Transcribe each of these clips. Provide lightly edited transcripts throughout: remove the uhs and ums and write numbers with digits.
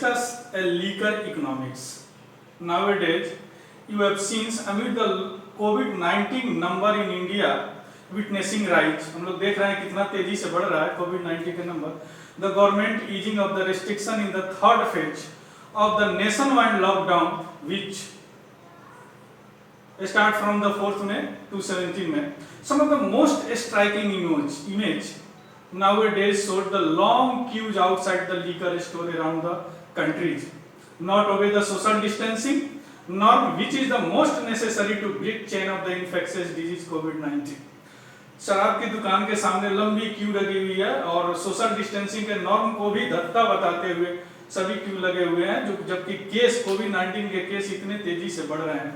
discuss a liquor economics. Nowadays, you have seen amid the COVID-19 number in India witnessing rise. हम लोग देख रहे हैं कितना तेजी से बढ़ रहा है COVID-19 का number. The government easing of the restriction in the third phase of the nationwide lockdown, which start from the 4th May to 17 May. Some of the most striking image nowadays showed the long queues outside the liquor store around the countries. Not obey the social distancing, nor which is the most necessary to break chain of the infectious disease COVID-19. शराब की दुकान के सामने लंबी Q लगी हुई है और सोशल डिस्टेंसिंग के नॉर्म को भी धत्ता बताते हुए सभी क्यू लगे हुए हैं, जो जबकि केस कोविड-19 के केस इतने तेजी से बढ़ रहे हैं.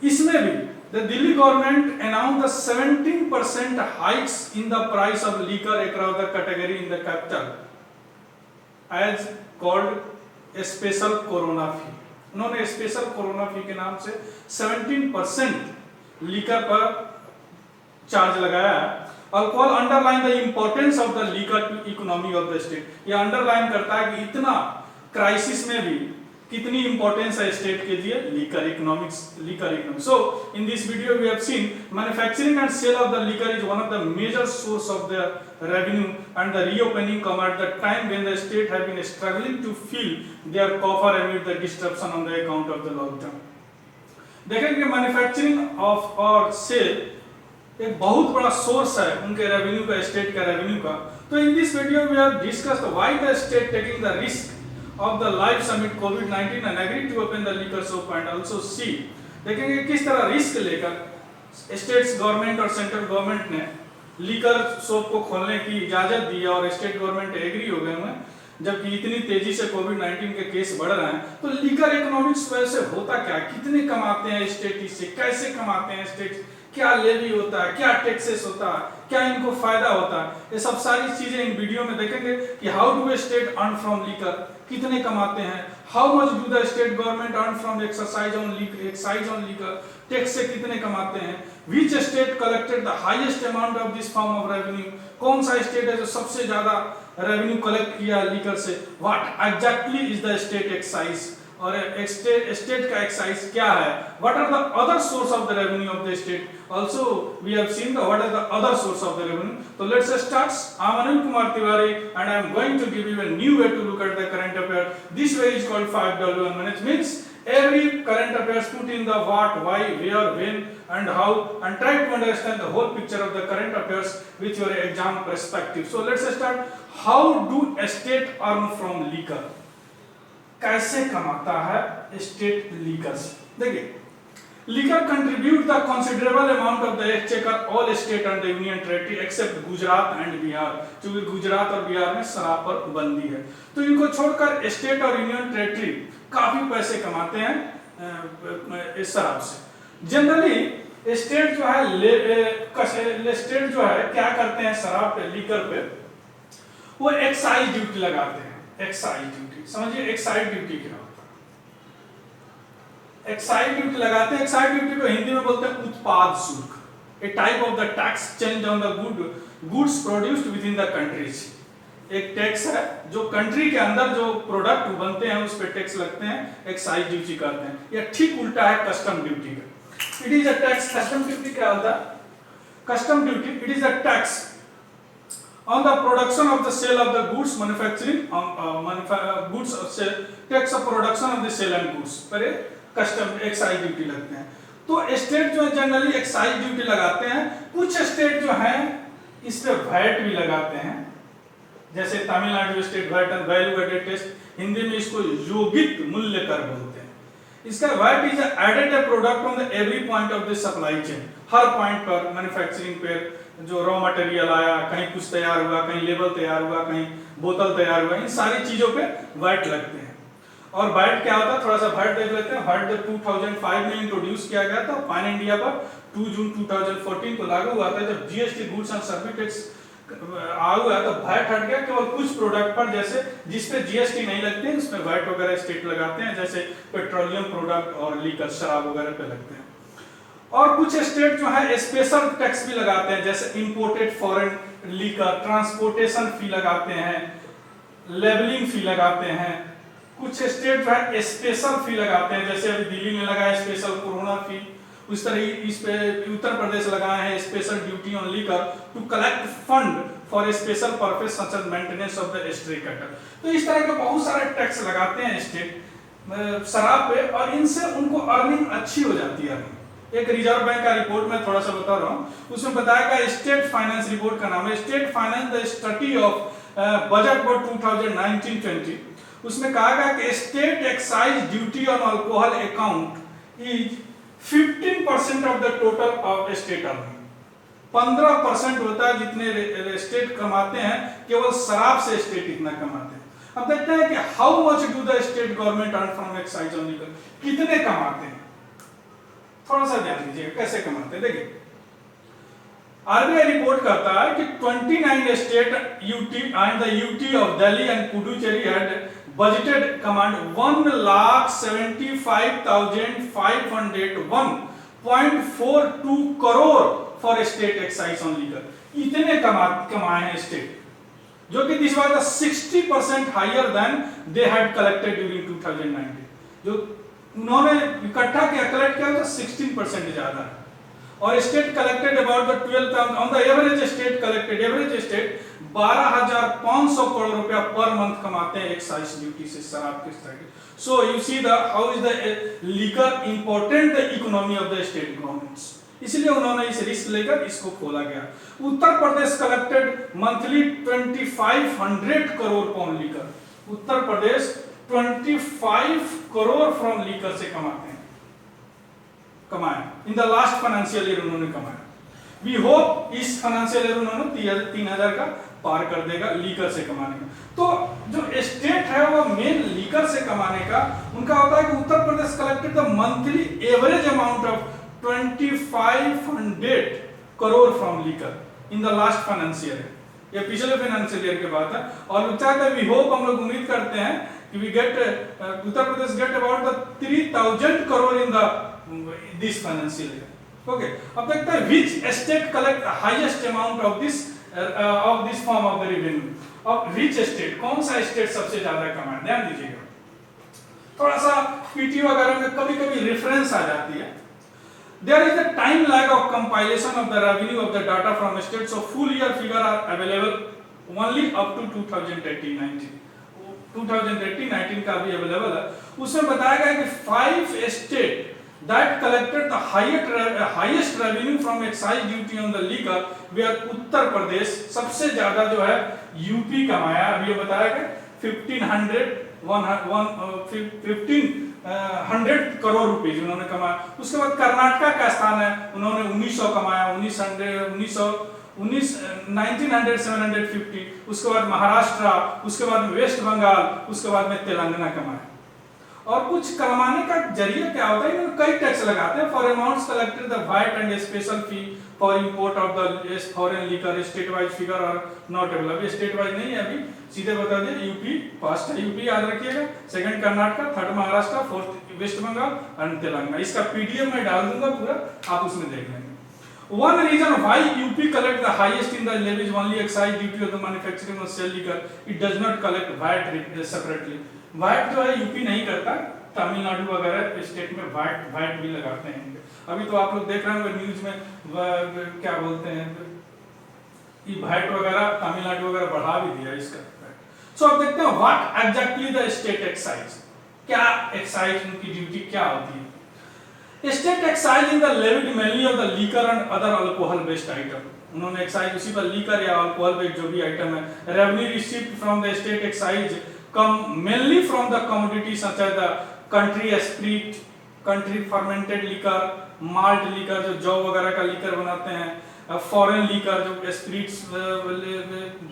इसमें भी the Delhi government announced the 17% hikes in the price of liquor across the category in the capital as called a special corona fee. उन्होंने स्पेशल कोरोना फी के नाम से 17% लिकर पर चार्ज लगाया है. Alcohol underline the importance of the liquor to economy of the state. ये underline करता है कि इतना क्राइसिस में भी कितनी इंपॉर्टेंस है स्टेट के लिए liquor economics. So in this video we have seen manufacturing and sale of the liquor is one of the major source of the revenue, and the reopening come at the time when the state have been struggling to fill their coffer amid the disruption on the account of the lockdown. देखेंगे manufacturing of और cell एक बहुत बड़ा source है उनके revenue का, state का revenue का. तो in this video we have discussed why the state taking the risk of the life amid COVID-19 and agreed to open the liquor shop and also see. देखेंगे किस तरह risk लेकर states government और central government ने liquor shop को खोलने की इजाजत दी और स्टेट गवर्नमेंट एग्री हो गए हैं, जबकि इतनी तेजी से कोविड-19 के केस बढ़ रहे हैं. तो लीकर इकोनॉमिक्स वैसे होता क्या, कितने कमाते हैं स्टेट इससे, कैसे कमाते हैं स्टेट, क्या लेवी होता है, क्या टैक्सेस होता है, क्या इनको फायदा होता है, ये सब सारी चीजें इन वीडियो में देखेंगे कि how do a state earn from liquor, कितने कमाते हैं, how much do the state government earn from excise on liquor, tax से कितने कमाते हैं, which state collected the highest amount of this form of revenue, कौन सा स्टेट है जो सबसे ज्यादा रेवेन्यू कलेक्ट किया लीकर से, what exactly is the state excise और स्टेट का एक्साइज क्या है, what are the other source of the revenue of the state. Also we have seen the what are the other source of the revenue. So let's start. I am Anil Kumar Tiwari and I am going to give you a new way to look at the current affairs. This way is called 5W1 management. Means every current affairs put in the what, why, where, when and how and try to understand the whole picture of the current affairs with your exam perspective. So let's start. How do a state earn from liquor? कैसे कमाता है state liquor से. देखिए, liquor contribute the considerable amount of the exchequer all state and the union territory except Gujarat and Bihar. क्योंकि गुजरात और बिहार में शराब पर बंदी है, तो इनको छोड़कर स्टेट और यूनियन टेरिटरी काफी पैसे कमाते हैं इस शराब से. जनरली स्टेट जो है स्टेट जो है क्या करते हैं शराब पे, लीकर पे वो एक्साइज ड्यूटी लगाते हैं. एक्साइज ड्यूटी समझिए, एक्साइज ड्यूटी क्या होता है. एक्साइज ड्यूटी लगाते हैं. एक्साइज ड्यूटी को हिंदी में बोलते हैं उत्पाद शुल्क. A type of the tax change on the goods produced within the countries. एक टैक्स है जो कंट्री के अंदर जो प्रोडक्ट बनते हैं उस पे टैक्स लगते हैं, एक्साइज ड्यूटी करते हैं. यह ठीक उल्टा है कस्टम ड्यूटी का. It is a tax. Custom duty क्या होता है? Custom duty it is a tax on the production of the sale of the goods manufacturing goods tax of production of the sale and goods पर custom excise duty लगते हैं. तो state जो है generally excise duty लगाते हैं. कुछ state जो हैं इस पे वैट भी लगाते हैं, जैसे Tamil Nadu state VAT and value added tax, Hindi में इसको योगित मूल्य कर बोलते हैं. इसका VAT is added a product on the every point of the supply chain. हर पॉइंट पर मैन्युफैक्चरिंग पे जो रॉ मटेरियल आया, कहीं कुछ तैयार हुआ, कहीं लेबल तैयार हुआ, कहीं बोतल तैयार हुआ, इन सारी चीजों पे वैट लगते हैं. और वैट क्या होता है, थोड़ा सा वैट देख लेते हैं. वैट जब 2005 में इंट्रोड्यूस किया गया था पैन इंडिया पर, 2 जून 2014 को लागू हुआ था. जब GST goods and service tax आ हुआ तो वैट हट गया. केवल कुछ प्रोडक्ट पर जैसे जिसपे जीएसटी नहीं लगते हैं उसमें वैट वगैरह स्टेट लगाते हैं, जैसे पेट्रोलियम प्रोडक्ट और लीकर शराब वगैरह पे लगते हैं. और कुछ स्टेट जो है स्पेशल टैक्स भी लगाते हैं, जैसे इंपोर्टेड फॉरेन लीकर, ट्रांसपोर्टेशन फी लगाते हैं, लेबलिंग फी लगाते हैं, कुछ स्टेट जो है स्पेशल फी लगाते हैं, जैसे अभी दिल्ली ने लगाया स्पेशल कोरोना फी, उस तरह इस पे उत्तर प्रदेश लगाए हैं special duty on liquor to collect fund for special purpose such as maintenance of the street cattle. तो इस तरह के बहुत सारे टैक्स लगाते हैं स्टेट शराब पे, और इनसे उनको अर्निंग अच्छी हो जाती है। एक रिजर्व बैंक का रिपोर्ट मैं थोड़ा सा बता रहा हूँ, उसमें बताया गया स्टेट फाइनेंस रिपोर्ट का नाम है state finance the study of budget for 2019-20। उसमें कहा गया कि state excise duty on alcohol account is 15% of the total of state earning. 15% होता है जितने स्टेट कमाते हैं, केवल शराब से स्टेट इतना कमाते हैं। अब देखते हैं कि how much do the state government earn from excise on liquor, कितने कमाते हैं, थोड़ा सा ध्यान दीजिएगा कैसे कमाते हैं। देखिए आरबीआई रिपोर्ट करता है कि 29 state UT and the UT of Delhi and Puducherry had budgeted command 1,75,501.42 crore for state excise on liquor। इतने कमाए हैं स्टेट, जो कि this was 60% higher than they had collected during 2019। जो उन्होंने इकट्ठा किया, कलेक्ट किया, तो 16% ज्यादा है। और state collected about the 12,000 on the average state collected, average state 12,500 crore रुपया पर मंथ कमाते हैं एक्साइज ड्यूटी से शराब के side. So you see the how is the liquor important the economy of the state governments, इसलिए उन्होंने इस risk लेकर इसको खोला गया। Uttar Pradesh collected monthly 2500 crore from liquor, Uttar Pradesh 25 crore from liquor से कमाए in the last financial year उन्होंने कमाया। वी होप इस फाइनेंशियल ईयर उन्होंने 3,000 का पार कर देगा लीकर से कमाने का। तो जो स्टेट है वो मेन लीकर से कमाने का उनका होता है कि Uttar Pradesh collected the monthly average amount of 2500 crore from liquor in the last financial year, ये पिछले फाइनेंशियल ईयर के बात है। और चाहते वी होप, हम लोग उम्मीद करते हैं कि we get Uttar Pradesh get about the 3,000 crore in the this financial year. Okay, अब देखते हैं which state collect the highest amount of this form of the revenue। अब which state, कौन सा स्टेट सबसे ज्यादा कमाए, ध्यान दीजिएगा। थोड़ा सा पीटी वगैरह में कभी-कभी रेफरेंस आ जाती है। There is a time lag of compilation of the revenue of the data from states, so full year figure are available only up to 2018-19। 2018-19 का भी अवेलेबल है। उसमें बताया गया कि 5 state that collected the highest revenue from excise duty on the liquor, where Uttar Pradesh सबसे ज्यादा जो है यूपी कमाया, अभी ये बताया कि 1,500 करोड़ रुपए उन्होंने कमाया। उसके बाद कर्नाटका का स्थान है, उन्होंने 1900 कमाया, 1950। उसके बाद महाराष्ट्र, उसके बाद वेस्ट बंगाल, उसके बाद में तेलंगाना कमाया। और कुछ कमाने का जरिए क्या होता है, इन्होंने कई टैक्स लगाते हैं। For amounts collected the VAT and special fee for import of the foreign liquor, state wise figure और नॉट अवेलेबल। स्टेट वाइज नहीं है, अभी सीधे बता दें। यूपी फर्स्ट है, यूपी याद रखिएगा, second Karnataka, third Maharashtra, fourth West Bengal and Telangana. इसका पीडीएफ मैं डाल दूंगा पूरा, आप उसमें देख लेंगे। One reason why UP collect the highest in the levies only excise duty of the manufacturing of sell liquor, it does not collect VAT separately। VAT जो है यूपी नहीं करता, तमिलनाडु वगैरह स्टेट में VAT भी लगाते हैं। अभी तो आप लोग देख रहे होंगे न्यूज में क्या बोलते हैं, ये VAT वगैरह तमिलनाडु वगैरह बढ़ा भी दिया इसका। सो अब देखते हैं what exactly the state excise, क्या एक्साइज उनकी ड्यूटी क्या होती है। State excise in the levied mainly of the liquor and other alcohol based item. उन्होंने एक्साइज उसी पर लीकर या अल्कोहल बेस्ड जो भी आइटम है। Revenue received from the state excise come mainly from the commodities such as the country spirit, country fermented liquor, malt liquor जो जौ वगैरह का लिकर बनाते हैं, फॉरेन लिकर जो स्पिरिट्स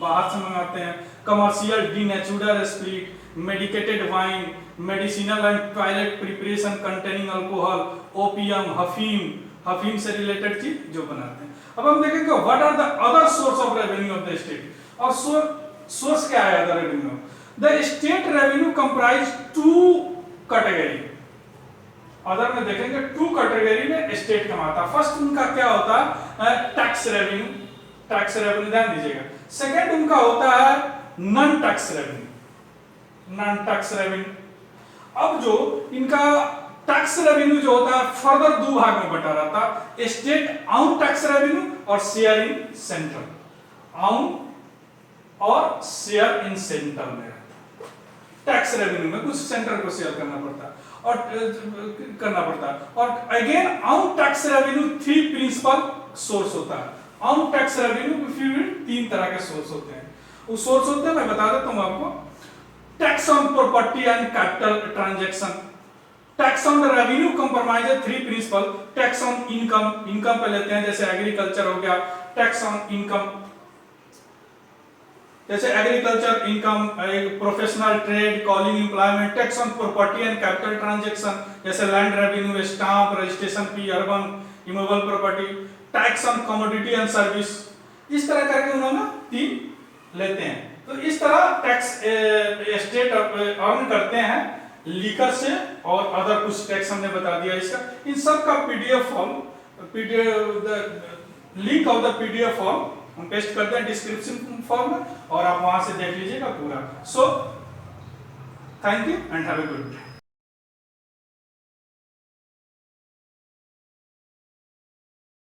बाहर से मंगाते हैं, commercial denatured spirit, medicated wine, medicinal and toilet preparation containing alcohol, opium, हफीम से रिलेटेड चीज जो बनाते हैं। अब हम देखेंगे what are the other source of revenue of the state. और सोर्स क्या है other revenue? The state revenue comprise 2 category. Other में देखेंगे 2 कैटेगरी में स्टेट कमाता। फर्स्ट उनका क्या होता है, टैक्स रेवेन्यू, ध्यान दीजिएगा। सेकंड उनका होता है नॉन टैक्स रेवेन्यू। अब जो इनका टैक्स रेवेन्यू जो होता है फर्दर दो भाग में बटा रहता है, स्टेट आउन टैक्स रेवेन्यू और शेयर इन सेंट्रल। आउन और शेयर इन सेंट्रल में टैक्स रेवेन्यू में कुछ सेंटर को शेयर करना पड़ता है और अगेन आउन टैक्स रेवेन्यू 3 प्रिंसिपल सोर्स होता है। आउन टैक्स रेवेन्यू फिर 3 तरह के सोर्स होते हैं। वो सोर्स होते हैं मैं बता देता हूं आपको। Tax on property and capital transaction, tax on the revenue compromise 3 principal. Tax on income, income पे लेते हैं जैसे एग्रीकल्चर हो गया, टैक्स ऑन इनकम जैसे agriculture income, professional trade, calling employment. Tax on property and capital transaction जैसे land revenue, stamp, registration fee, urban immovable property. Tax on commodity and service, इस तरह करके उन्होंने 3 लेते हैं। तो इस तरह टैक्स स्टेट अर्न करते हैं लीकर से और अदर कुछ टैक्स हमने बता दिया इसका। इन सब का PDF form, link of the PDF form हम पेस्ट करते हैं डिस्क्रिप्शन फॉर्म में और आप वहां से देख लीजिएगा पूरा। So thank you and have a good day.